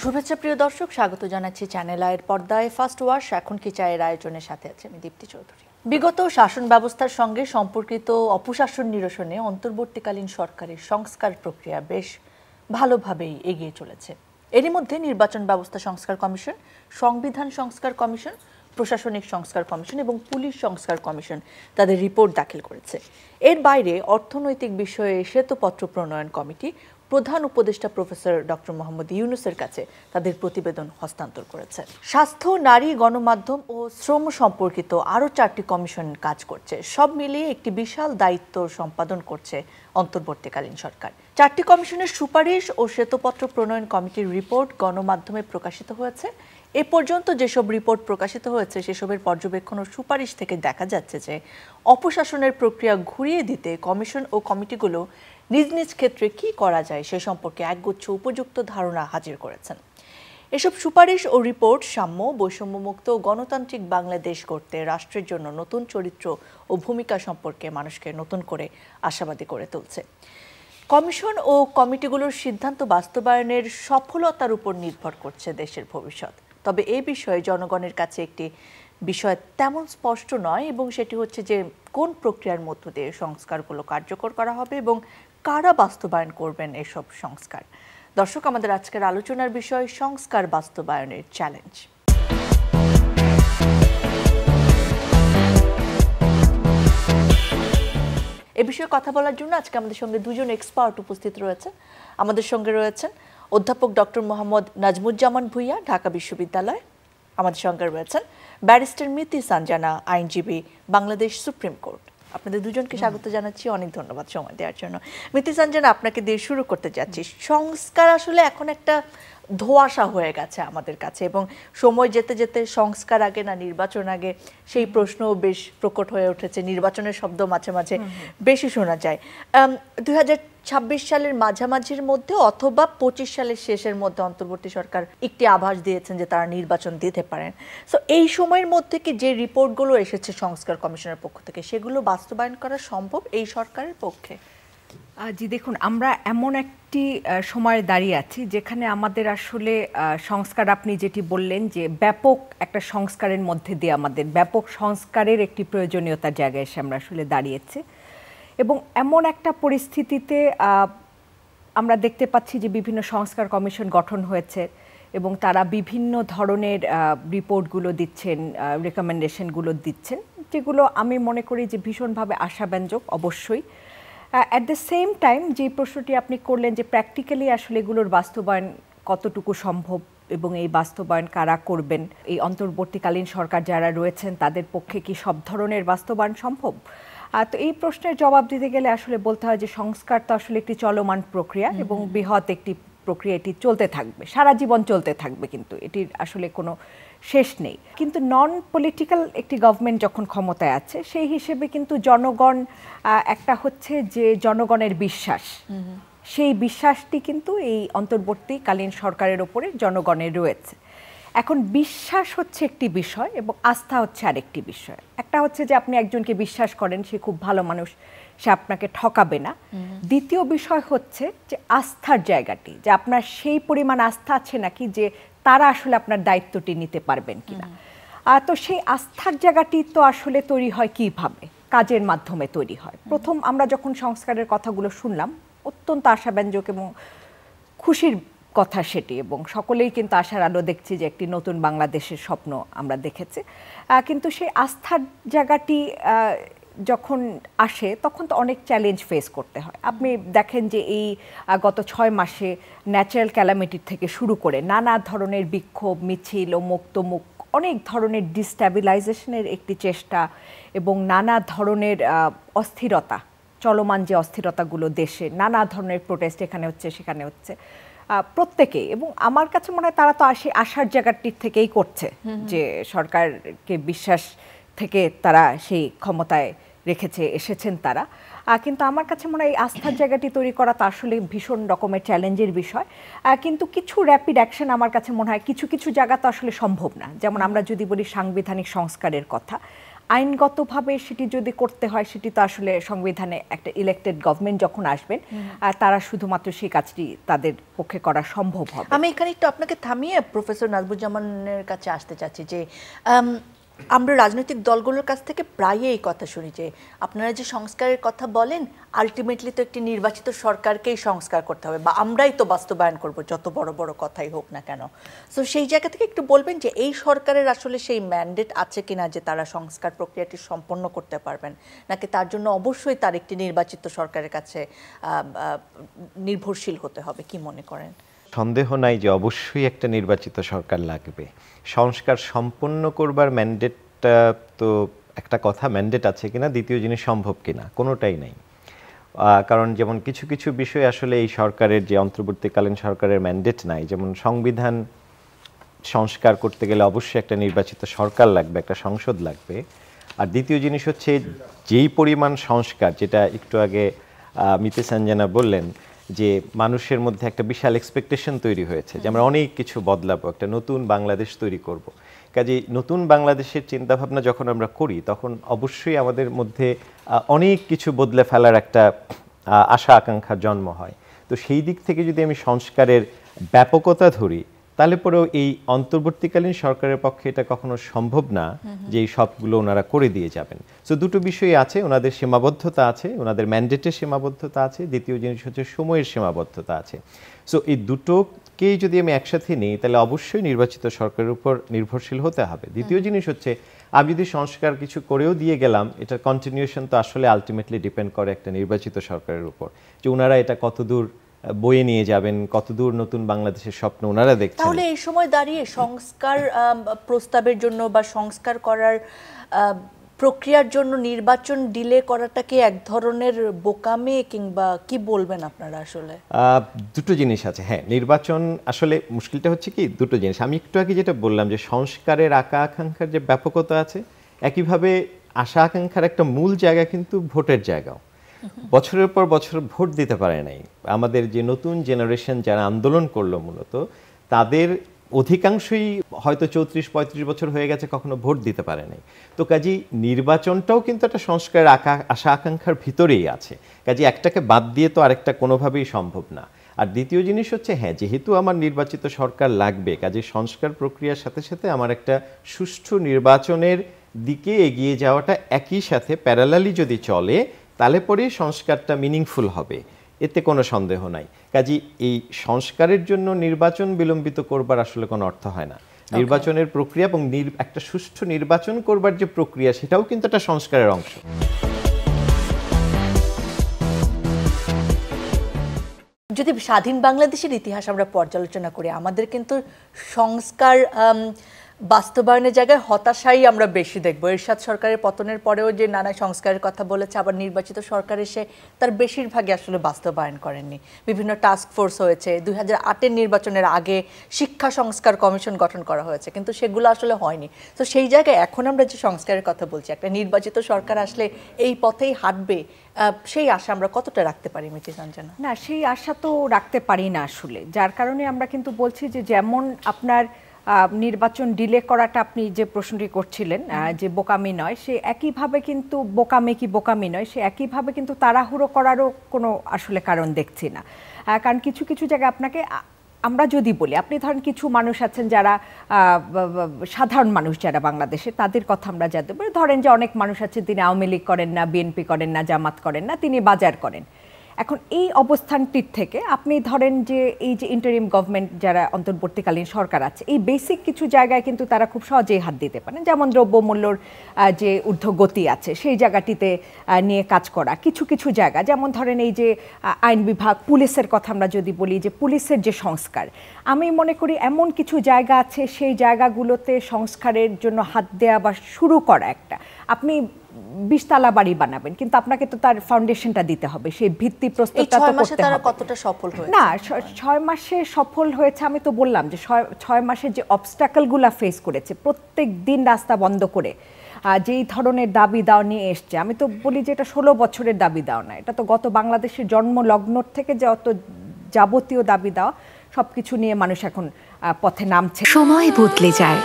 শুভেচ্ছা প্রিয় দর্শক, স্বাগত জানাচ্ছি চ্যানেল আইয়ের পর্দায় ফার্স্ট ওয়াশ এখন কি চায়ের আয়োজনের সাথে আছে আমি দীপ্তি চৌধুরী। বিগত শাসন ব্যবস্থার সঙ্গে সম্পর্কিত অপশাসন নিরসনে অন্তর্বর্তীকালীন সরকারের সংস্কার প্রক্রিয়া বেশ ভালোভাবেই এগিয়ে চলেছে। এরই মধ্যে নির্বাচন ব্যবস্থা সংস্কার কমিশন, সংবিধান সংস্কার কমিশন, প্রশাসনিক সংস্কার কমিশন এবং পুলিশ সংস্কার কমিশন তাদের রিপোর্ট দাখিল করেছে। এর বাইরে অর্থনৈতিক বিষয়ে শ্বেতপত্র প্রণয়ন কমিটি প্রধান উপদেষ্টা প্রফেসর ডক্টর মোহাম্মদ ইউনূসের কাছে তাদের প্রতিবেদন হস্তান্তর করেছে। স্বাস্থ্য, নারী, গণমাধ্যম ও শ্রম সম্পর্কিত আরও 4টি কমিশন কাজ করছে। সব মিলিয়ে একটি বিশাল দায়িত্ব সম্পাদন করছে অন্তর্বর্তীকালীন সরকার। 4টি কমিশনের সুপারিশ ও শ্বেতপত্র প্রণয়ন কমিটির রিপোর্ট গণমাধ্যমে প্রকাশিত হয়েছে। এ পর্যন্ত যেসব রিপোর্ট প্রকাশিত হয়েছে সেসবের পর্যবেক্ষণ ও সুপারিশ থেকে দেখা যাচ্ছে যে অপশাসনের প্রক্রিয়া ঘুরিয়ে দিতে কমিশন ও কমিটিগুলো নিজ নিজ ক্ষেত্রে কি করা যায় সে সম্পর্কে একগুচ্ছ উপযুক্ত ধারণা হাজির করেছেন। এসব সুপারিশ ও রিপোর্ট সাম্য, বৈষম্যমুক্ত ও গণতান্ত্রিক বাংলাদেশ গড়তে রাষ্ট্রের জন্য নতুন চরিত্র ও ভূমিকা সম্পর্কে মানুষকে নতুন করে আশাবাদী করে তুলছে। কমিশন ও কমিটিগুলোর সিদ্ধান্ত বাস্তবায়নের সফলতার উপর নির্ভর করছে দেশের ভবিষ্যৎ। তবে এই বিষয়ে জনগণের কাছে একটি বিষয় তেমন স্পষ্ট নয় এবং সেটি হচ্ছে যে কোন প্রক্রিয়ার মধ্য দিয়ে সংস্কারগুলো কার্যকর করা হবে এবং কারা বাস্তবায়ন করবেন এসব সংস্কার। দর্শক, আমাদের আজকের আলোচনার বিষয় সংস্কার বাস্তবায়নের চ্যালেঞ্জ। এ বিষয়ে কথা বলার জন্য আজকে আমাদের সঙ্গে দুজন এক্সপার্ট উপস্থিত রয়েছে। আমাদের সঙ্গে রয়েছেন অধ্যাপক ডক্টর মোহাম্মদ নাজমুজ্জামান ভূঁইয়া, ঢাকা বিশ্ববিদ্যালয়। আমাদের সঙ্গে রয়েছেন ব্যারিস্টার মিতি সানজানা, আইনজীবী, বাংলাদেশ সুপ্রিম কোর্ট। আপনাদের দুজনকে স্বাগত জানাচ্ছি, অনেক ধন্যবাদ সময় দেওয়ার জন্য। মিতি সানজানা, আপনাকে দিয়ে শুরু করতে যাচ্ছি। সংস্কার আসলে এখন একটা ধোঁয়াশা হয়ে গেছে আমাদের কাছে এবং সময় যেতে যেতে সংস্কার আগে না নির্বাচন আগে সেই প্রশ্নও বেশ প্রকট হয়ে উঠেছে। নির্বাচনের শব্দ মাঝে মাঝে বেশি শোনা যায়। 2026 সালের মাঝামাঝির মধ্যে অথবা 25 সালের শেষের মধ্যে অন্তর্বর্তী সরকার একটি আভাস দিয়েছেন যে তারা নির্বাচন দিতে পারেন। সো এই সময়ের মধ্যে কি যে রিপোর্টগুলো এসেছে সংস্কার কমিশনের পক্ষ থেকে সেগুলো বাস্তবায়ন করা সম্ভব এই সরকারের পক্ষে? জি দেখুন, আমরা এমন একটি সময়ে দাঁড়িয়ে আছি যেখানে আমাদের আসলে সংস্কার, আপনি যেটি বললেন যে ব্যাপক একটা সংস্কারের মধ্যে দিয়ে আমাদের ব্যাপক সংস্কারের একটি প্রয়োজনীয়তার জায়গায় এসে আমরা আসলে দাঁড়িয়েছি এবং এমন একটা পরিস্থিতিতে আমরা দেখতে পাচ্ছি যে বিভিন্ন সংস্কার কমিশন গঠন হয়েছে এবং তারা বিভিন্ন ধরনের রিপোর্টগুলো দিচ্ছেন, রেকমেন্ডেশনগুলো দিচ্ছেন, যেগুলো আমি মনে করি যে ভীষণভাবে আশাব্যঞ্জক। অবশ্যই অ্যাট দ্য সেম টাইম যে প্রশ্নটি আপনি করলেন যে প্র্যাকটিক্যালি আসলে এগুলোর বাস্তবায়ন কতটুকু সম্ভব এবং এই বাস্তবায়ন কারা করবেন, এই অন্তর্বর্তীকালীন সরকার যারা রয়েছেন তাদের পক্ষে কি সব ধরনের বাস্তবায়ন সম্ভব? তো এই প্রশ্নের জবাব দিতে গেলে আসলে বলতে হয় যে সংস্কার তো আসলে একটি চলমান প্রক্রিয়া এবং বৃহৎ একটি প্রক্রিয়া, এটি চলতে থাকবে, সারা জীবন চলতে থাকবে, কিন্তু এটির আসলে কোনো শেষ নেই। কিন্তু নন পলিটিক্যাল একটি গভর্নমেন্ট যখন ক্ষমতায় আছে সেই হিসেবে কিন্তু জনগণ একটা হচ্ছে যে জনগণের বিশ্বাস, সেই বিশ্বাসটি কিন্তু এই অন্তর্বর্তীকালীন সরকারের ওপরে জনগণের রয়েছে। এখন বিশ্বাস হচ্ছে একটি বিষয় এবং আস্থা হচ্ছে আরেকটি বিষয়। একটা হচ্ছে যে আপনি একজনকে বিশ্বাস করেন, সে খুব ভালো মানুষ, সে আপনাকে ঠকাবে না। দ্বিতীয় বিষয় হচ্ছে যে আস্থার জায়গাটি, যে আপনার সেই পরিমাণ আস্থা আছে নাকি যে তারা আসলে আপনার দায়িত্বটি নিতে পারবেন কিনা। তো সেই আস্থার জায়গাটি তো আসলে তৈরি হয় কিভাবে? কাজের মাধ্যমে তৈরি হয়। প্রথম আমরা যখন সংস্কারের কথাগুলো শুনলাম, অত্যন্ত আশাব্যঞ্জক এবং খুশির কথা সেটি, এবং সকলেই কিন্তু আশার আলো দেখছি যে একটি নতুন বাংলাদেশের স্বপ্ন আমরা দেখেছি। কিন্তু সেই আস্থার জায়গাটি যখন আসে তখন তো অনেক চ্যালেঞ্জ ফেস করতে হয়। আপনি দেখেন যে এই গত 6 মাসে ন্যাচারাল ক্যালামিটির থেকে শুরু করে নানা ধরনের বিক্ষোভ, মিছিল ও মুক্তমুখ, অনেক ধরনের ডিস্ট্যাবিলাইজেশনের একটি চেষ্টা এবং নানা ধরনের অস্থিরতা, চলমান যে অস্থিরতাগুলো দেশে, নানা ধরনের প্রোটেস্ট এখানে হচ্ছে সেখানে হচ্ছে, প্রত্যেকে, এবং আমার কাছে মনে হয় তারা তো আশার জায়গাটির থেকেই করছে যে সরকারকে বিশ্বাস থেকে তারা সেই ক্ষমতায় রেখেছে, এসেছেন তারা। কিন্তু আমার কাছে মনে হয় এই আস্থার জায়গাটি তৈরি করা তো আসলে ভীষণ রকমের চ্যালেঞ্জের বিষয়। কিন্তু কিছু র্যাপিড অ্যাকশন আমার কাছে মনে হয় কিছু কিছু জায়গা তো আসলে সম্ভব না। যেমন আমরা যদি বলি সাংবিধানিক সংস্কারের কথা, আইনগতভাবে সেটি যদি করতে হয় সেটি তো আসলে সংবিধানে একটা ইলেক্টেড গভর্নমেন্ট যখন আসবেন তারা শুধুমাত্র সেই কাজটি তাদের পক্ষে করা সম্ভব হবে। আমি এখানে একটু আপনাকে থামিয়ে প্রফেসর নাজমুজ্জামানের কাছে আসতে চাচ্ছি যে আমরা রাজনৈতিক দলগুলোর কাছ থেকে প্রায়ই এই কথা শুনি যে আপনারা যে সংস্কারের কথা বলেন আলটিমেটলি তো একটি নির্বাচিত সরকারকেই সংস্কার করতে হবে বা আমরাই তো বাস্তবায়ন করব যত বড় বড় কথাই হোক না কেন। সো সেই জায়গা থেকে একটু বলবেন যে এই সরকারের আসলে সেই ম্যান্ডেট আছে কিনা যে তারা সংস্কার প্রক্রিয়াটি সম্পন্ন করতে পারবেন, নাকি তার জন্য অবশ্যই তার একটি নির্বাচিত সরকারের কাছে নির্ভরশীল হতে হবে, কি মনে করেন? সন্দেহ নাই যে অবশ্যই একটা নির্বাচিত সরকার লাগবে। সংস্কার সম্পন্ন করবার ম্যান্ডেটটা তো একটা কথা, ম্যান্ডেট আছে কিনা, দ্বিতীয় জিনিস সম্ভব কিনা, কোনোটাই নাই। কারণ যেমন কিছু কিছু বিষয় আসলে এই সরকারের, যে অন্তর্বর্তীকালীন সরকারের ম্যান্ডেট নাই, যেমন সংবিধান সংস্কার করতে গেলে অবশ্যই একটা নির্বাচিত সরকার লাগবে, একটা সংসদ লাগবে। আর দ্বিতীয় জিনিস হচ্ছে যেই পরিমাণ সংস্কার, যেটা একটু আগে মিতে সঞ্জনা বললেন যে মানুষের মধ্যে একটা বিশাল এক্সপেকটেশন তৈরি হয়েছে যে আমরা অনেক কিছু বদলাবো, একটা নতুন বাংলাদেশ তৈরি করব। কাজেই নতুন বাংলাদেশের চিন্তাভাবনা যখন আমরা করি তখন অবশ্যই আমাদের মধ্যে অনেক কিছু বদলে ফেলার একটা আশা আকাঙ্ক্ষার জন্ম হয়। তো সেই দিক থেকে যদি আমি সংস্কারের ব্যাপকতা ধরি তাহলে পরেও এই অন্তর্বর্তীকালীন সরকারের পক্ষে এটা কখনো সম্ভব না যে এই সবগুলো ওনারা করে দিয়ে যাবেন। সো দুটো বিষয় আছে, ওনাদের সীমাবদ্ধতা আছে, ওনাদের ম্যান্ডেটের সীমাবদ্ধতা আছে, দ্বিতীয় জিনিস হচ্ছে সময়ের সীমাবদ্ধতা আছে। সো এই দুটোকেই যদি আমি একসাথে নিই তাহলে অবশ্যই নির্বাচিত সরকারের উপর নির্ভরশীল হতে হবে। দ্বিতীয় জিনিস হচ্ছে আমি যদি সংস্কার কিছু করেও দিয়ে গেলাম, এটার কন্টিনিউশন তো আসলে আলটিমেটলি ডিপেন্ড করে একটা নির্বাচিত সরকারের উপর, যে ওনারা এটা কতদূর বয়ে নিয়ে যাবেন, কতদূর নতুন বাংলাদেশের স্বপ্ন ওনারা দেখছেন। তাহলে এই সময় দাঁড়িয়ে সংস্কার প্রস্তাবের জন্য বা সংস্কার করার প্রক্রিয়ার জন্য নির্বাচন ডিলে করাটা কি এক ধরনের বোকামি, কিংবা কি বলবেন আপনারা? আসলে দুটো জিনিস আছে। হ্যাঁ, নির্বাচন আসলে মুশকিলটা হচ্ছে কি দুটো জিনিস। আমি একটু আগে যেটা বললাম যে সংস্কারের আকাঙ্ক্ষার যে ব্যাপকতা আছে, একইভাবে আশা আকাঙ্ক্ষার একটা মূল জায়গা কিন্তু ভোটের জায়গাও। বছরের পর বছর ভোট দিতে পারে নাই আমাদের যে নতুন জেনারেশন যারা আন্দোলন করলো, মূলত তাদের অধিকাংশই হয়তো 34-35 বছর হয়ে গেছে, কখনো ভোট দিতে পারে নাই। তো কাজেই নির্বাচনটাও কিন্তু একটা সংস্কারের আশা আকাঙ্ক্ষার ভিতরেই আছে। কাজে একটাকে বাদ দিয়ে তো আরেকটা কোনোভাবেই সম্ভব না। আর দ্বিতীয় জিনিস হচ্ছে, হ্যাঁ, যেহেতু আমার নির্বাচিত সরকার লাগবে, কাজে সংস্কার প্রক্রিয়ার সাথে সাথে আমার একটা সুষ্ঠু নির্বাচনের দিকে এগিয়ে যাওয়াটা একই সাথে প্যারালালি যদি চলে তাহলে পরে সংস্কারটা মিনিংফুল হবে, এতে কোনো সন্দেহ নাই। কাজে এই সংস্কারের জন্য নির্বাচন বিলম্বিত করবার আসলে কোনো অর্থ হয় না। নির্বাচনের প্রক্রিয়া এবং একটা সুষ্ঠু নির্বাচন করবার যে প্রক্রিয়া, সেটাও কিন্তু একটা সংস্কারের অংশ। যদি স্বাধীন বাংলাদেশের ইতিহাস আমরা পর্যালোচনা করি, আমাদের কিন্তু সংস্কার বাস্তবায়নের জায়গায় হতাশাই আমরা বেশি দেখব। এরশাদ সরকারের পতনের পরেও যে নানা সংস্কারের কথা বলেছে, আবার নির্বাচিত সরকার এসে তার বেশিরভাগই আসলে বাস্তবায়ন করেননি। বিভিন্ন টাস্ক ফোর্স হয়েছে, 2008-এর নির্বাচনের আগে শিক্ষা সংস্কার কমিশন গঠন করা হয়েছে, কিন্তু সেগুলো আসলে হয়নি। তো সেই জায়গায় এখন আমরা যে সংস্কারের কথা বলছি, একটা নির্বাচিত সরকার আসলে এই পথেই হাঁটবে, সেই আশা আমরা কতটা রাখতে পারি মিতি সঞ্জনা? না, সেই আশা তো রাখতে পারি না আসলে। যার কারণে আমরা কিন্তু বলছি যে যেমন আপনার নির্বাচন ডিলে করাটা, আপনি যে প্রশ্নটি করছিলেন যে বোকামি নয়, সে একইভাবে কিন্তু বোকামি নয়, সে একইভাবে কিন্তু তাড়াহুড়ো করারও কোনো আসলে কারণ দেখছি না। কারণ কিছু কিছু জায়গায় আপনাকে, আমরা যদি বলি, আপনি ধরেন কিছু মানুষ আছেন যারা সাধারণ মানুষ যারা বাংলাদেশে, তাদের কথা আমরা জানতে পারি। ধরেন যে অনেক মানুষ আছে তিনি আওয়ামী লীগ করেন না, বিএনপি করেন না, জামাত করেন না, তিনি বাজার করেন। এখন এই অবস্থানটির থেকে আপনি ধরেন যে এই যে ইন্টারিম গভর্নমেন্ট যারা অন্তর্বর্তীকালীন সরকার আছে, এই বেসিক কিছু জায়গায় কিন্তু তারা খুব সহজেই হাত দিতে পারেন। যেমন দ্রব্যমূল্যর যে ঊর্ধ্বগতি আছে সেই জায়গাটিতে নিয়ে কাজ করা, কিছু কিছু জায়গা যেমন ধরেন এই যে আইন বিভাগ, পুলিশের কথা আমরা যদি বলি, যে পুলিশের যে সংস্কার, আমি মনে করি এমন কিছু জায়গা আছে সেই জায়গাগুলোতে সংস্কারের জন্য হাত দেওয়া বা শুরু করা। একটা আপনি 20 তলা বাড়ি বানাবেন, কিন্তু আপনাকে তো তার ফাউন্ডেশনটা দিতে হবে, সেই ভিত্তি প্রস্তুতটা তো করতে হবে। কতটা সফল হয়েছে? না, 6 মাসে সফল হয়েছে। আমি তো বললাম যে 6 মাসে যে অবস্টাকলগুলা ফেস করেছে, প্রত্যেক দিন রাস্তা বন্ধ করে যেই ধরনের দাবি দাওয়া নিয়ে এসছে, আমি তো বলি যে এটা 16 বছরের দাবি দাওয়া না, এটা তো গত বাংলাদেশের জন্মলগ্ন থেকে যত যাবতীয় দাবি দাওয়া সবকিছু নিয়ে মানুষ এখন পথে নামছে। সময় বদলে যায়,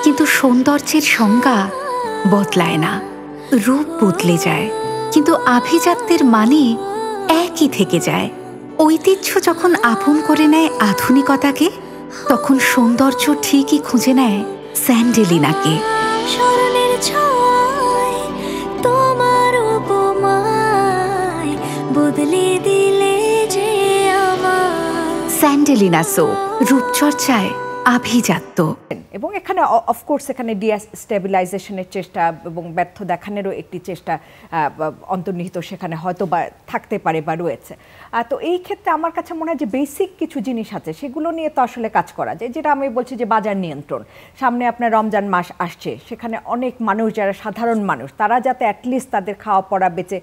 কিন্তু সৌন্দর্যের সংজ্ঞা বদলায় না, রূপ বদলে যায়, কিন্তু আভিজাত্যের মানে একই থেকে যায়। ঐতিহ্য যখন আপন করে নেয় আধুনিকতাকে, তখন সৌন্দর্য ঠিকই খুঁজে নেয় স্যান্ডেলিনাকে। স্মরণের ছোঁয়ায় তোমার উপমায় বদলে দিলে যে আমার। স্যান্ডেলিনা সো, রূপচর্চায় আভিজাত্য। এবং এখানে অফকোর্স এখানে ডিস্টেবিলাইজেশনের চেষ্টা এবং ব্যর্থ দেখানোরও একটি চেষ্টা অন্তর্নিহিত সেখানে হয়তো বা থাকতে পারে বা রয়েছে। তো এই ক্ষেত্রে আমার কাছে মনে হয় যে বেসিক কিছু জিনিস আছে, সেগুলো নিয়ে তো আসলে কাজ করা যায়। যেটা আমি বলছি যে বাজার নিয়ন্ত্রণ, সামনে আপনার রমজান মাস আসছে, সেখানে অনেক মানুষ যারা সাধারণ মানুষ তারা যাতে অ্যাটলিস্ট তাদের খাওয়া পড়া বেঁচে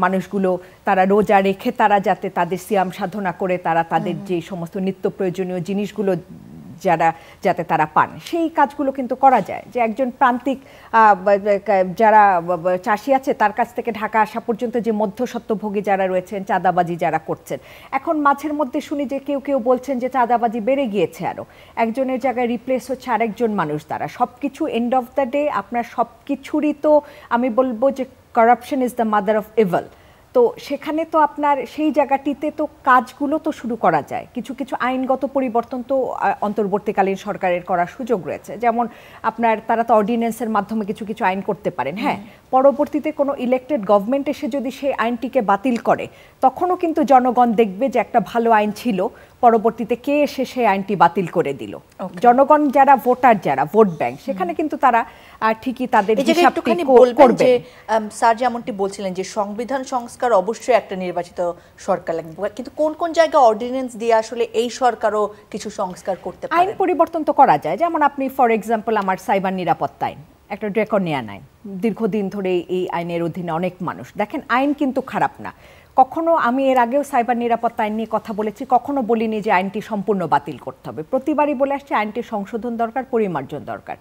মানুষগুলো তারা রোজা রেখে তারা যাতে তাদের সিয়াম সাধনা করে তারা তাদের যে সমস্ত নিত্য প্রয়োজনীয় জিনিসগুলো যাতে তারা পান, সেই কাজগুলো কিন্তু করা যায়। যে একজন প্রান্তিক যারা চাষি আছে তার কাছ থেকে ঢাকা আসা পর্যন্ত যে মধ্যস্বত্বভোগী যারা রয়েছেন, চাঁদাবাজি যারা করছেন, এখন মাঝের মধ্যে শুনি যে কেউ বলছেন যে চাঁদাবাজি বেড়ে গিয়েছে, আরও একজনের জায়গায় রিপ্লেস হচ্ছে আরেকজন মানুষ দ্বারা। সব কিছু এন্ড অফ দ্য ডে আপনার সব কিছুরই তো আমি বলবো যে corruption is the mother of evil. তো সেখানে তো আপনার সেই জায়গাটিতে তো কাজগুলো তো শুরু করা যায়। কিছু কিছু আইনগত পরিবর্তন তো অন্তর্বর্তীকালীন সরকারের করার সুযোগ রয়েছে। যেমন আপনার তারা তো অর্ডিন্যান্সের মাধ্যমে কিছু কিছু আইন করতে পারেন। হ্যাঁ, পরবর্তীতে কোনো ইলেক্টেড গভর্নমেন্ট এসে যদি সেই আইনটিকে বাতিল করে, তখনও কিন্তু জনগণ দেখবে যে একটা ভালো আইন ছিল, পরবর্তীতে কে এসে সেই আইনটি বাতিল করে দিল। জনগণ যারা ভোটার, যারা ভোট ব্যাংক, সেখানে কিন্তু তারা ঠিকই তাদের হিসাবটি করবে। স্যার যেমনটি বলছিলেন যে সংবিধান সংস্কার অবশ্যই একটা নির্বাচিত সরকার লাগবে, কিন্তু কোন কোন জায়গায় অর্ডিন্যান্স দিয়ে আসলে এই সরকারও কিছু সংস্কার করতে পারে? আইন পরিবর্তন তো করা যায়। যেমন আপনি ফর এক্সাম্পল আমার সাইবার নিরাপত্তা আইন, একটা ড্রেকনিয়ান আইন, দীর্ঘদিন ধরে এই আইনের অধীনে অনেক মানুষ। দেখেন, আইন কিন্তু খারাপ না। কখনো আমি এর আগেও সাইবার নিরাপত্তা আইন নিয়ে কথা বলেছি, কখনো বলিনি যে আইনটি সম্পূর্ণ বাতিল করতে হবে। প্রতিবারই বলে আসছে আইনটির সংশোধন দরকার, পরিমার্জন দরকার,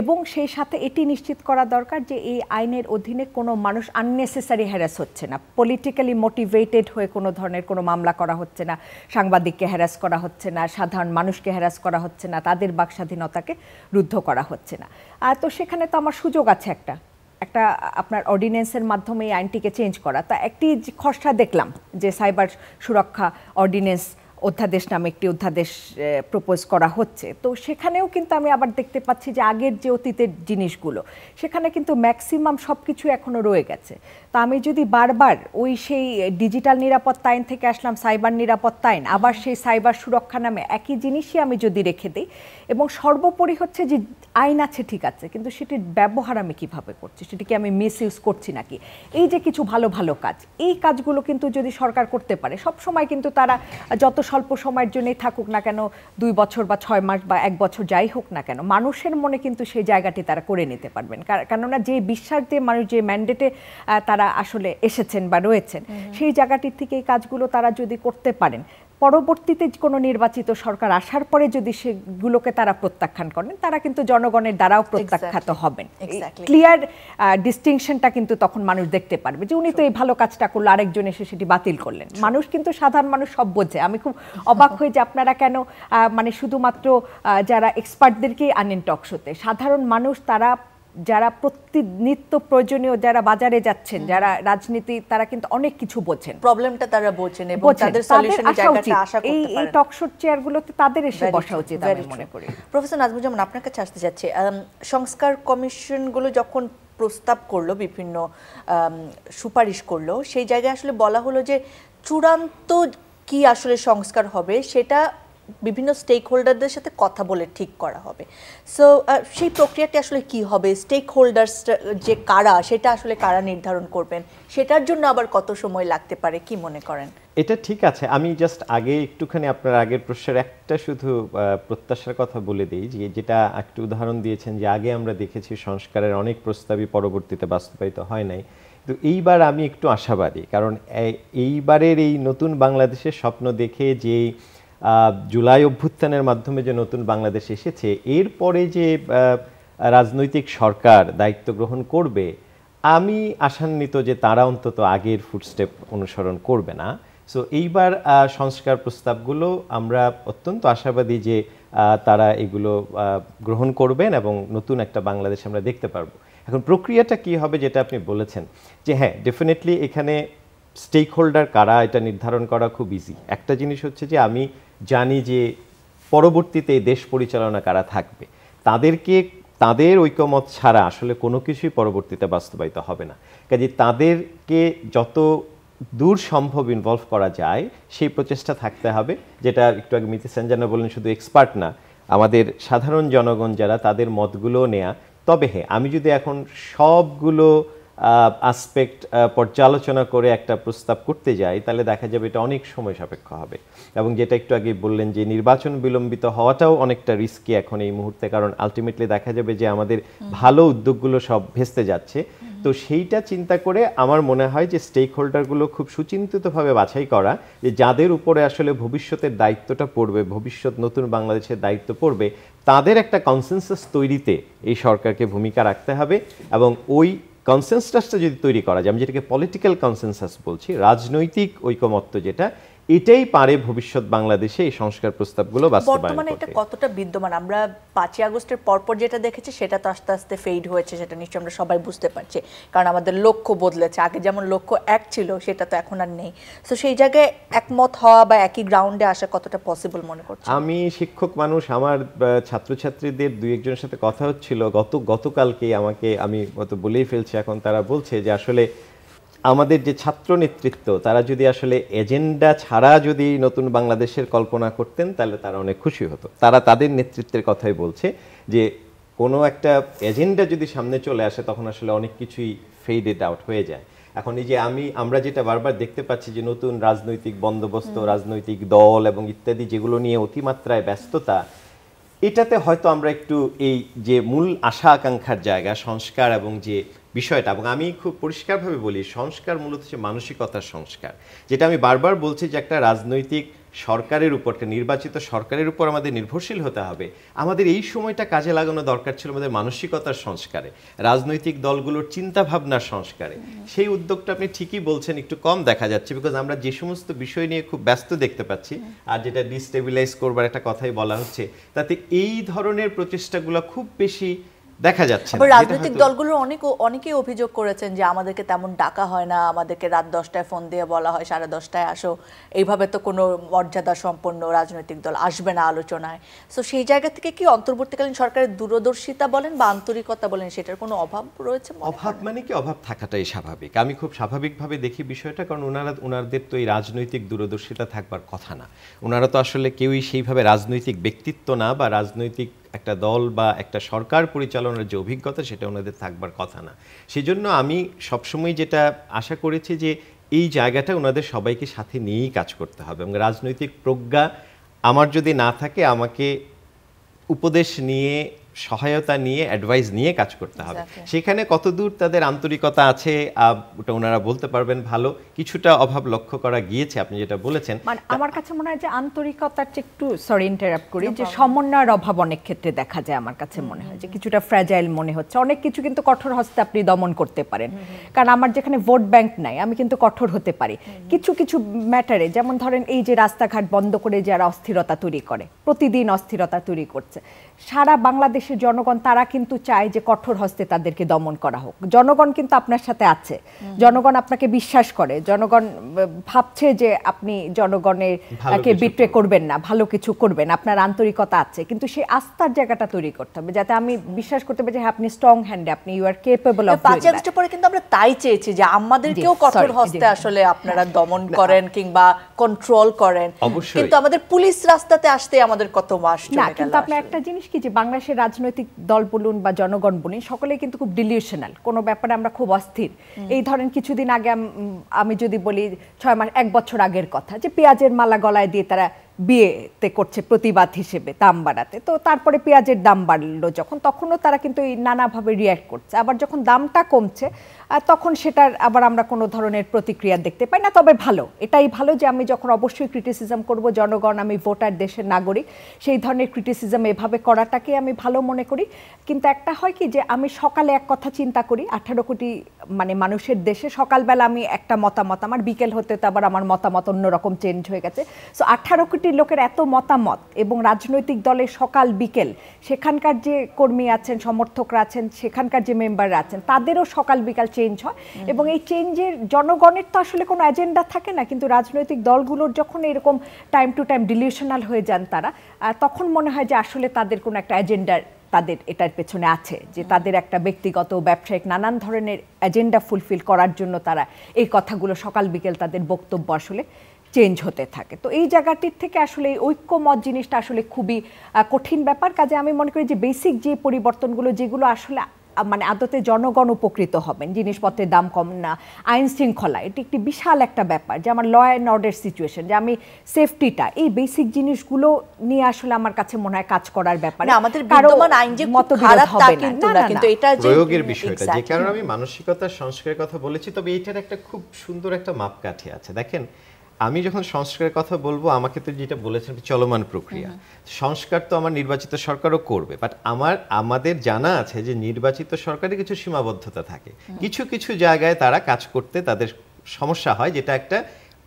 এবং সেই সাথে এটি নিশ্চিত করা দরকার যে এই আইনের অধীনে কোনো মানুষ আননেসেসারি হ্যারাস হচ্ছে না, পলিটিক্যালি মোটিভেটেড হয়ে কোনো ধরনের কোনো মামলা করা হচ্ছে না, সাংবাদিককে হ্যারাস করা হচ্ছে না, সাধারণ মানুষকে হ্যারাস করা হচ্ছে না, তাদের বাক স্বাধীনতাকে রুদ্ধ করা হচ্ছে না। তো সেখানে তো আমার সুযোগ আছে একটা আপনার অর্ডিন্যান্সের মাধ্যমে এই আইনটিকে চেঞ্জ করা। তা একটি খসড়া দেখলাম যে সাইবার সুরক্ষা অর্ডিন্যান্স অধ্যাদেশ নামে একটি অধ্যাদেশ প্রপোজ করা হচ্ছে। তো সেখানেও কিন্তু আমি আবার দেখতে পাচ্ছি যে আগের যে অতীতের জিনিসগুলো, সেখানে কিন্তু ম্যাক্সিমাম সব কিছু এখনও রয়ে গেছে। তা আমি যদি বারবার সেই ডিজিটাল নিরাপত্তা আইন থেকে আসলাম সাইবার নিরাপত্তা আইন, আবার সেই সাইবার সুরক্ষা নামে একই জিনিসই আমি যদি রেখে দিই, এবং সর্বোপরি হচ্ছে যে আইন আছে ঠিক আছে, কিন্তু সেটির ব্যবহার আমি কিভাবে করছি, সেটিকে আমি মিস ইউজ করছি নাকি, এই যে কিছু ভালো ভালো কাজ, এই কাজগুলো কিন্তু যদি সরকার করতে পারে, সব সময় কিন্তু তারা যত স্বল্প সময়ের জন্যই থাকুক না কেন, 2 বছর বা 6 মাস বা 1 বছর যাই হোক না কেন, মানুষের মনে কিন্তু সেই জায়গাটি তারা করে নিতে পারবেন। কেননা যে বিশ্বাস দিয়ে মানুষ যে ম্যান্ডেটে তারা আসলে এসেছেন বা রয়েছেন, সেই জায়গাটির থেকে এই কাজগুলো তারা যদি করতে পারেন, পরবর্তীতে কোনো নির্বাচিত সরকার আসার পরে যদি সেগুলোকে তারা প্রত্যাখ্যান করেন, তারা কিন্তু জনগণের দ্বারাও প্রত্যাখ্যাত হবেন। ক্লিয়ার ডিস্টিংশনটা কিন্তু তখন মানুষ দেখতে পারবে যে উনি তো এই ভালো কাজটা করলো, আরেকজন এসে সেটি বাতিল করলেন। মানুষ কিন্তু, সাধারণ মানুষ সব বোঝে। আমি খুব অবাক হই যে আপনারা কেন মানে শুধুমাত্র যারা এক্সপার্টদেরকেই আনেন টক শোতে, সাধারণ মানুষ তারা যারা নিত্য প্রয়োজনীয়, যারা বাজারে যাচ্ছেন, যারা রাজনীতি, তারা কিন্তু অনেক কিছু বোঝেন, প্রবলেমটা তারা বোঝেন এবং তাদের সলিউশনের জায়গাটা আশা করতে পারেন। এই টক শো চেয়ারগুলোতে তাদের এসে বসা উচিত আমি মনে করি। প্রফেসর নাজমুজ্জামান, আপনার কাছে আসতে যাচ্ছে, সংস্কার কমিশনগুলো যখন প্রস্তাব করলো, বিভিন্ন সুপারিশ করলো, সেই জায়গায় আসলে বলা হলো যে চূড়ান্ত কি আসলে সংস্কার হবে সেটা বিভিন্ন স্টেক হোল্ডারদের সাথে কথা বলে ঠিক করা হবে। সো সেই প্রক্রিয়াটি আসলে কি হবে, স্টেক হোল্ডার্স যে কারা, সেটা আসলে কারা নির্ধারণ করবেন, সেটার জন্য আবার কত সময় লাগতে পারে, কি মনে করেন? এটা ঠিক আছে। আমি জাস্ট আগে একটুখানি আপনার আগের প্রশ্নের একটা শুধু প্রত্যাশার কথা বলে দিই, যে যেটা একটু উদাহরণ দিয়েছেন যে আগে আমরা দেখেছি সংস্কারের অনেক প্রস্তাবই পরবর্তীতে বাস্তবায়িত হয় নাই, তো এইবার আমি একটু আশাবাদী, কারণ এইবারের এই নতুন বাংলাদেশের স্বপ্ন দেখে যে জুলাই অভ্যুত্থানের মাধ্যমে যে নতুন বাংলাদেশ এসেছে, এরপরে যে রাজনৈতিক সরকার দায়িত্ব গ্রহণ করবে, আমি আশান্বিত যে তারা অন্তত আগের ফুটস্টেপ অনুসরণ করবে না। সো এইবার সংস্কার প্রস্তাবগুলো আমরা অত্যন্ত আশাবাদী যে তারা এগুলো গ্রহণ করবেন এবং নতুন একটা বাংলাদেশ আমরা দেখতে পারবো। এখন প্রক্রিয়াটা কি হবে যেটা আপনি বলেছেন যে হ্যাঁ ডেফিনেটলি এখানে স্টেক হোল্ডার কারা এটা নির্ধারণ করা খুব ইজি। একটা জিনিস হচ্ছে যে আমি জানি যে পরবর্তীতে এই দেশ পরিচালনা কারা থাকবে, তাদের ঐকমত ছাড়া আসলে কোনো কিছুই পরবর্তীতে বাস্তবায়িত হবে না। কাজে তাদেরকে যত দূর সম্ভব ইনভলভ করা যায় সেই প্রচেষ্টা থাকতে হবে, যেটা একটু আগে মিতি সঞ্জনা বললেন শুধু এক্সপার্ট না, আমাদের সাধারণ জনগণ যারা তাদের মতগুলো নেয়া। তবে হ্যাঁ আমি যদি এখন সবগুলো আসপেক্ট পর্যালোচনা করে একটা প্রস্তাব করতে যাই তাহলে দেখা যাবে এটা অনেক সময় সাপেক্ষ হবে, এবং যেটা একটু আগে বললেন যে নির্বাচন বিলম্বিত হওয়াটাও অনেকটা রিস্কি এখন এই মুহূর্তে, কারণ আলটিমেটলি দেখা যাবে যে আমাদের ভালো উদ্যোগগুলো সব ভেস্তে যাচ্ছে। তো সেইটা চিন্তা করে আমার মনে হয় যে স্টেক হোল্ডারগুলো খুব সুচিন্তিতভাবে বাছাই করা, যে যাদের উপরে আসলে ভবিষ্যতের দায়িত্বটা পড়বে, ভবিষ্যৎ নতুন বাংলাদেশের দায়িত্ব পড়বে, তাদের একটা কনসেনসাস তৈরিতে এই সরকারকে ভূমিকা রাখতে হবে। এবং ওই কনসেনসাসটা যদি তৈরি করা যায়, আমি যেটাকে পলিটিক্যাল কনসেনসাস বলছি, রাজনৈতিক ঐকমত্য, যেটা এটাই পারে ভবিষ্যৎ বাংলাদেশে এই সংস্কার প্রস্তাবগুলো বাস্তবায়ন করতে। বর্তমানে এটা কতটা বিদ্যমান? আমরা 5ই আগস্টের পরপর যেটা দেখেছি সেটা তো আস্তে আস্তে ফেড হয়েছে, সেটা নিশ্চয়ই আমরা সবাই বুঝতে পারছি, কারণ আমাদের লক্ষ্য বদলেছে। আগে যেমন লক্ষ্য এক ছিল সেটা তো এখন আর নেই। তো সেই জায়গায় একমত হওয়া বা একই গ্রাউন্ডে আসা কতটা পসিবল মনে করছেন? আমি শিক্ষক মানুষ, আমার ছাত্রছাত্রীদের দুই একজনের সাথে কথা হচ্ছিল গতকালকে, আমি বলেই ফেলছি এখন, তারা বলছে যে আসলে আমাদের যে ছাত্র নেতৃত্ব তারা যদি আসলে এজেন্ডা ছাড়া যদি নতুন বাংলাদেশের কল্পনা করতেন তাহলে তারা অনেক খুশি হতো। তারা তাদের নেতৃত্বের কথাই বলছে যে কোনো একটা এজেন্ডা যদি সামনে চলে আসে তখন আসলে অনেক কিছুই ফেডেড আউট হয়ে যায়। এখন এই যে আমরা যেটা বারবার দেখতে পাচ্ছি যে নতুন রাজনৈতিক বন্দোবস্ত, রাজনৈতিক দল এবং ইত্যাদি যেগুলো নিয়ে অতিমাত্রায় ব্যস্ততা, এটাতে হয়তো আমরা একটু এই যে মূল আশা আকাঙ্ক্ষার জায়গা সংস্কার এবং যে বিষয়টা, এবং আমি খুব পরিষ্কারভাবে বলি সংস্কার মূলত হচ্ছে মানসিকতার সংস্কার, যেটা আমি বারবার বলছি যে একটা রাজনৈতিক সরকারের উপর, একটা নির্বাচিত সরকারের উপর আমাদের নির্ভরশীল হতে হবে। আমাদের এই সময়টা কাজে লাগানো দরকার ছিল আমাদের মানসিকতার সংস্কারে, রাজনৈতিক দলগুলোর চিন্তা ভাবনার সংস্কারে। সেই উদ্যোগটা আপনি ঠিকই বলছেন একটু কম দেখা যাচ্ছে, বিকজ আমরা যে সমস্ত বিষয় নিয়ে খুব ব্যস্ত দেখতে পাচ্ছি, আর যেটা ডিস্টেবিলাইজ করবার একটা কথাই বলা হচ্ছে, তাতে এই ধরনের প্রচেষ্টাগুলো খুব বেশি দেখা যাচ্ছে না। রাজনৈতিক দলগুলোর অনেকেই অভিযোগ করেছেন যে আমাদেরকে তেমন ডাকা হয় না, আমাদেরকে রাত 10টায় ফোন দিয়ে বলা হয় 10:30টায় আসো, এইভাবে তো কোনো মর্যাদা সম্পন্ন রাজনৈতিক দল আসবে না আলোচনায়। সো সেই জায়গা থেকে কি অন্তর্বর্তীকালীন সরকারের দূরদর্শিতা বলেন বা আন্তরিকতা বলেন সেটার কোনো অভাব রয়েছে? অভাব মানে কি, অভাব থাকাটাই স্বাভাবিক। আমি খুব স্বাভাবিকভাবে দেখি বিষয়টা, কারণ ওনাদের তো এই রাজনৈতিক দূরদর্শিতা থাকবার কথা না। ওনারা তো আসলে কেউই সেইভাবে রাজনৈতিক ব্যক্তিত্ব না, বা রাজনৈতিক একটা দল বা একটা সরকার পরিচালনার যে অভিজ্ঞতা সেটা ওনাদের থাকবার কথা না। সেজন্য আমি সবসময় যেটা আশা করেছি যে এই জায়গাটা ওনাদের সবাইকে সাথে নিয়েই কাজ করতে হবে, এবং রাজনৈতিক প্রজ্ঞা আমার যদি না থাকে আমাকে উপদেশ নিয়ে, সহায়তা নিয়ে, অ্যাডভাইস নিয়ে কাজ করতে হবে। সেখানে কতদূর তাদের আন্তরিকতা আছে ওটা ওনারা বলতে পারবেন ভালো। কিছুটা অভাব লক্ষ্য করা গিয়েছে আপনি যেটা বলেছেন। মানে আমার কাছে মনে হয় যে আন্তরিকতার চেয়ে একটু সরি ইন্টারাপ্ট করি, যে সমন্বয়ের অভাব অনেক ক্ষেত্রে দেখা যায়। আমার কাছে মনে হয় যে কিছুটা ফ্র্যাজাইল মনে হচ্ছে। অনেক কিছু কিন্তু কঠোর হস্তে আপনি দমন করতে পারেন, কারণ আমার যেখানে ভোট ব্যাংক নাই আমি কিন্তু কঠোর হতে পারি কিছু কিছু ম্যাটারে। যেমন ধরেন এই যে রাস্তাঘাট বন্ধ করে যারা অস্থিরতা তৈরি করে, প্রতিদিন অস্থিরতা তৈরি করছে, সারা বাংলাদেশের জনগণ তারা কিন্তু চায় যে কঠোর হস্তে তাদেরকে দমন করা হোক। জনগণ কিন্তু আপনার সাথে আছে, জনগণ আপনাকে বিশ্বাস করে, জনগণ ভাবছে যে আপনি জনগণেরকে বিট্রে করবেন না, ভালো কিছু করবেন, আপনার আন্তরিকতা আছে। কিন্তু সেই আস্থার জায়গাটা তৈরি করতে হবে যাতে আমি বিশ্বাস করতে পারি যে হ্যাঁ আপনি স্ট্রং হ্যান্ডে, আপনি ইউ আর কেপেবল অফ। 5 আগস্টের পরে কিন্তু আমরা তাই চেয়েছি যে আমাদেরকেও কঠোর হস্তে আসলে আপনারা দমন করেন কিংবা কন্ট্রোল করেন, কিন্তু আমাদের পুলিশ রাস্তাতে আসতে আমাদের কত মাস চলে গেল। কিন্তু আপনার একটা জিনিস কি, যে বাংলাদেশের রাজনৈতিক দল বলুন বা জনগণ বলুন, সকলেই কিন্তু খুব ডিলিউশনাল, কোনো ব্যাপারে আমরা খুব অস্থির। এই ধরেন কিছুদিন আগে আমি যদি বলি 6 মাস 1 বছর আগের কথা, যে পেঁয়াজের মালা গলায় দিয়ে তারা বিয়েতে করছে প্রতিবাদ হিসেবে দাম বাড়াতে, তো তারপরে পেঁয়াজের দাম বাড়লো যখন, তখনও তারা কিন্তু এই নানাভাবে রিয়্যাক্ট করছে। আবার যখন দামটা কমছে তখন সেটার আবার আমরা কোনো ধরনের প্রতিক্রিয়া দেখতে পাই না। তবে ভালো, এটাই ভালো যে আমি যখন অবশ্যই ক্রিটিসিজম করব, জনগণ, আমি ভোটার, দেশের নাগরিক, সেই ধরনের ক্রিটিসিজম এভাবে করাটাকে আমি ভালো মনে করি। কিন্তু একটা হয় কি যে আমি সকালে এক কথা চিন্তা করি, 18 কোটি মানে মানুষের দেশে সকালবেলা আমি একটা মতামত, আমার বিকেল হতে তো আবার আমার মতামত অন্যরকম চেঞ্জ হয়ে গেছে। সো 18 কোটি লোকের এত মতামত এবং রাজনৈতিক দলের সকাল বিকেল, সেখানকার যে কর্মী আছেন, সমর্থকরা আছেন, সেখানকার যে মেম্বাররা আছেন, তাদেরও সকাল বিকাল চেঞ্জ হয়। এবং এই চেঞ্জের জনগণের তো আসলে কোনো এজেন্ডা থাকে না, কিন্তু রাজনৈতিক দলগুলোর যখন এরকম টাইম টু টাইম ডিলিউশনাল হয়ে যান তারা, তখন মনে হয় যে আসলে তাদের কোনো একটা এজেন্ডার তাদের এটার পেছনে আছে, যে তাদের একটা ব্যক্তিগত ব্যবসায়িক নানান ধরনের এজেন্ডা ফুলফিল করার জন্য তারা এই কথাগুলো সকাল বিকেল তাদের বক্তব্য আসলে চেঞ্জ হতে থাকে। তো এই জায়গাটির থেকে আসলে এই ঐক্যমত জিনিসটা আসলে খুবই কঠিন ব্যাপার। কাজে আমি মনে করি যে বেসিক যে পরিবর্তনগুলো, যেগুলো আসলে মানে আদতে জনগণ উপকৃত হবেন, জিনিসপত্রের দাম কম না, আইন শৃঙ্খলা, এটি একটি বিশাল একটা ব্যাপার, যে আমার ল অ্যান্ড অর্ডার সিচুয়েশন, যে আমি সেফটিটা, এই বেসিক জিনিসগুলো নিয়ে আসলে আমার কাছে মনে হয় কাজ করার ব্যাপার। আমাদের বিদ্যমান আইন যে খুব খারাপ তা কিন্তু না, কিন্তু এটা যে প্রয়োগের বিষয়টা, যে কারণে আমি মানসিকতার সংস্কারের কথা বলেছি। তবে এটার একটা খুব সুন্দর একটা মাপকাঠি আছে। দেখেন, আমি যখন সংস্কারের কথা বলবো, আমাকে তো যেটা বলেছেন চলমান প্রক্রিয়া, সংস্কার তো আমার নির্বাচিত সরকারও করবে, বাট আমাদের জানা আছে যে নির্বাচিত সরকারের কিছু সীমাবদ্ধতা থাকে, কিছু কিছু জায়গায় তারা কাজ করতে তাদের সমস্যা হয়, যেটা একটা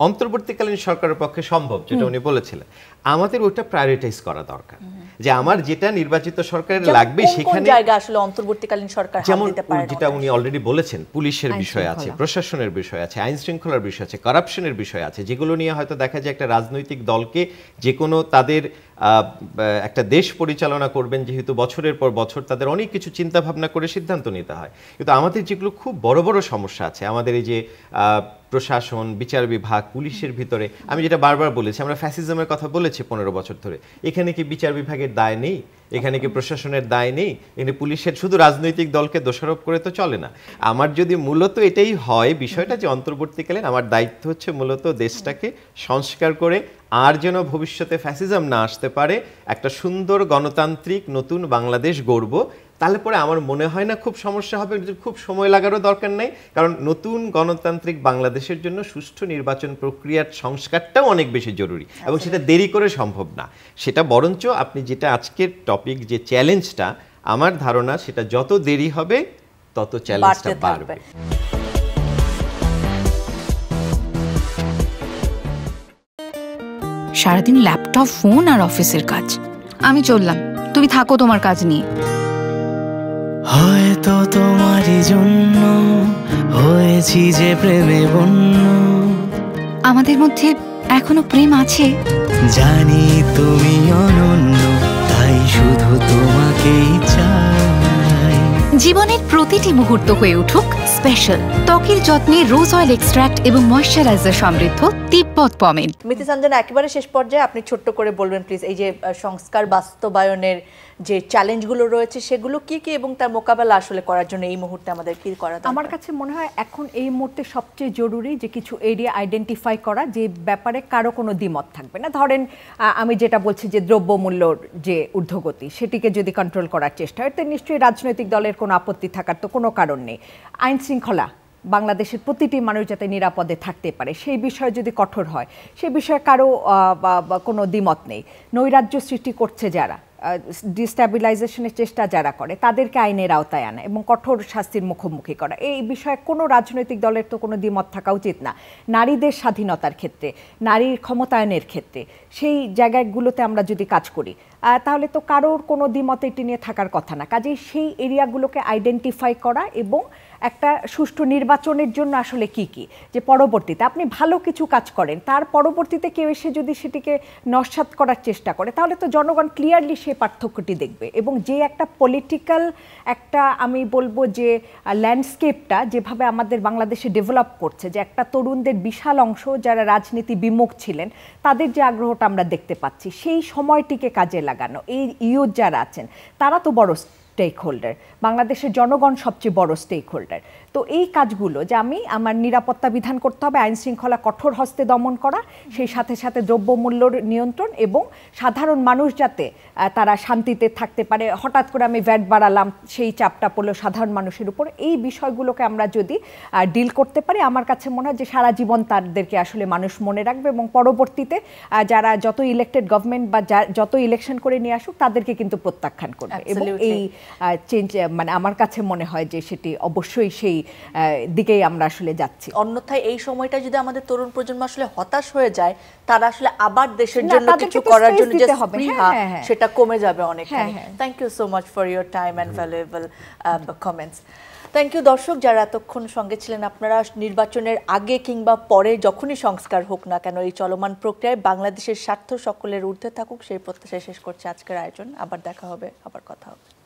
অন্তর্বর্তীকালীন সরকারের পক্ষে সম্ভব, যেটা উনি বলেছিলেন। আমাদের ওটা প্রায়োরিটাইজ করা দরকার, যে আমার যেটা নির্বাচিত সরকারের লাগবে সেখানে জায়গা আসলে অন্তর্বর্তীকালীন সরকার হাত দিতে পারে, যেটা উনি অলরেডি বলেছেন, পুলিশের বিষয় আছে, প্রশাসনের বিষয় আছে, আইন শৃঙ্খলার বিষয় আছে, কারাপশনের বিষয় আছে, যেগুলো নিয়ে হয়তো দেখা যায় একটা রাজনৈতিক দলকে যে কোনো তাদের একটা দেশ পরিচালনা করবেন, যেহেতু বছরের পর বছর তাদের অনেক কিছু চিন্তা ভাবনা করে সিদ্ধান্ত নিতে হয়। কিন্তু আমাদের যেগুলো খুব বড় বড় সমস্যা আছে, আমাদের এই যে প্রশাসন, বিচার বিভাগ, পুলিশের ভিতরে, আমি যেটা বারবার বলেছি, আমরা ফ্যাসিজমের কথা বলেছি 15 বছর ধরে, এখানে কি বিচার বিভাগের দায় নেই? এখানে কি প্রশাসনের দায় নেই? এখানে পুলিশের শুধু রাজনৈতিক দলকে দোষারোপ করে তো চলে না। আমার যদি মূলত এটাই হয় বিষয়টা, যে অন্তর্বর্তীকালীন আমার দায়িত্ব হচ্ছে মূলত দেশটাকে সংস্কার করে আর যেন ভবিষ্যতে ফ্যাসিজম না আসতে পারে, একটা সুন্দর গণতান্ত্রিক নতুন বাংলাদেশ গড়ব, তাহলে পরে আমার মনে হয় না খুব সমস্যা হবে, খুব সময় লাগারও দরকার নেই। কারণ নতুন গণতান্ত্রিক বাংলাদেশের জন্য সুষ্ঠু নির্বাচন প্রক্রিয়ার সংস্কারটাও অনেক বেশি জরুরি, এবং সেটা দেরি করে সম্ভব না। সেটা বরঞ্চ আপনি যেটা আজকের টপিক, যে চ্যালেঞ্জটা, আমার ধারণা সেটা যত দেরি হবে তত চ্যালেঞ্জটা বাড়বে। সারাদিন ল্যাপটপ, ফোন আর অফিসের কাজ। আমি চললাম, তুমি থাকো তোমার কাজ নিয়ে। হয়তো তোমারই জন্য হয়েছি যে প্রেমে বন্য। আমাদের মধ্যে এখনো প্রেম আছে, জানি তুমি অনন্য, তাই শুধু তোমাকেই চাই। জীবনের প্রতিটি মুহূর্ত হয়ে উঠুক স্পেশাল। ত্বকের যত্নে রোজ অয়েল এক্সট্রাক্ট এবং ময়শ্চারাইজার সমৃদ্ধ তিব্বত পমেড। মিতি সঞ্জনা, একেবারে শেষ পর্যায়ে আপনি ছোট্ট করে বলবেন প্লিজ, এই যে সংস্কার বাস্তবায়নের যে চ্যালেঞ্জগুলো রয়েছে সেগুলো কি কি, এবং তার মোকাবেলা আসলে করার জন্য এই মুহূর্তে আমাদের কি করা দরকার? আমার কাছে মনে হয় এখন এই মুহূর্তে সবচেয়ে জরুরি যে কিছু এরিয়া আইডেন্টিফাই করা, যে ব্যাপারে কারো কোনো দ্বিমত থাকবে না। ধরেন আমি যেটা বলছি যে দ্রব্যমূল্যর যে ঊর্ধ্বগতি, সেটিকে যদি কন্ট্রোল করার চেষ্টা হয়, তো নিশ্চয়ই রাজনৈতিক দলের কোনো আপত্তি থাকার তো কোনো কারণ নেই। আইন শৃঙ্খলা, বাংলাদেশের প্রতিটি মানুষ যাতে নিরাপদে থাকতে পারে, সেই বিষয়ে যদি কঠোর হয়, সে বিষয়ে কারো কোনো দ্বিমত নেই। নৈরাজ্য সৃষ্টি করছে যারা, ডিস্ট্যাবিলাইজেশনের চেষ্টা যারা করে, তাদেরকে আইনের আওতায় আনা এবং কঠোর শাস্তির মুখোমুখি করা, এই বিষয়ে কোনো রাজনৈতিক দলের তো কোনো দ্বিমত থাকা উচিত না। নারীদের স্বাধীনতার ক্ষেত্রে, নারীর ক্ষমতায়নের ক্ষেত্রে, সেই জায়গাগুলোতে আমরা যদি কাজ করি, তাহলে তো কারোর কোনো দ্বিমত এটি নিয়ে থাকার কথা না। কাজেই সেই এরিয়াগুলোকে আইডেন্টিফাই করা এবং একটা সুষ্ঠু নির্বাচনের জন্য আসলে কি কি, যে পরবর্তীতে আপনি ভালো কিছু কাজ করেন, তার পরবর্তীতে কেউ এসে যদি সেটিকে নস্যাৎ করার চেষ্টা করে, তাহলে তো জনগণ ক্লিয়ারলি সেই পার্থক্যটি দেখবে। এবং যে একটা পলিটিক্যাল একটা, আমি বলবো যে ল্যান্ডস্কেপটা যেভাবে আমাদের বাংলাদেশে ডেভেলপ করছে, যে একটা তরুণদের বিশাল অংশ যারা রাজনীতি বিমুখ ছিলেন, তাদের যে আগ্রহটা আমরা দেখতে পাচ্ছি, সেই সময়টিকে কাজে লাগানো, এই ইয়ুথ যারা আছেন তারা তো বড় স্টেক হোল্ডার, বাংলাদেশের জনগণ সবচেয়ে বড় স্টেক হোল্ডার। তো এই কাজগুলো যে আমি আমার নিরাপত্তা বিধান করতে হবে, আইন শৃঙ্খলা কঠোর হস্তে দমন করা, সেই সাথে সাথে দ্রব্যমূল্যর নিয়ন্ত্রণ এবং সাধারণ মানুষ যাতে তারা শান্তিতে থাকতে পারে। হঠাৎ করে আমি ভ্যাট বাড়ালাম, সেই চাপটা পড়লো সাধারণ মানুষের উপর। এই বিষয়গুলোকে আমরা যদি ডিল করতে পারি, আমার কাছে মনে হয় যে সারা জীবন তাদেরকে আসলে মানুষ মনে রাখবে এবং পরবর্তীতে যারা যত ইলেক্টেড গভর্নমেন্ট বা যত ইলেকশন করে নিয়ে আসুক তাদেরকে কিন্তু প্রত্যাখ্যান করবে। এবং এই চেঞ্জ মানে আমার কাছে মনে হয় যে সেটি অবশ্যই সেই দিকেই আমরা আসলে যাচ্ছি। অন্যথায় এই সময়টা যদি আমাদের তরুণ প্রজন্ম আসলে হতাশ হয়ে যায়, তারা আসলে আবার দেশের জন্য কিছু করার জন্য যে স্পৃহা সেটা কমে যাবে অনেকখানি। Thank you so much for your time and valuable comments. Thank you দর্শক যারা এতক্ষণ সঙ্গে ছিলেন। আপনারা নির্বাচনের আগে কিংবা পরে যখনই সংস্কার হোক না কেন, এই চলমান প্রক্রিয়ায় বাংলাদেশের স্বার্থ সকলের ঊর্ধ্বে থাকুক সেই প্রত্যাশায় শেষ করছে আজকের আয়োজন। আবার দেখা হবে, আবার কথা হবে।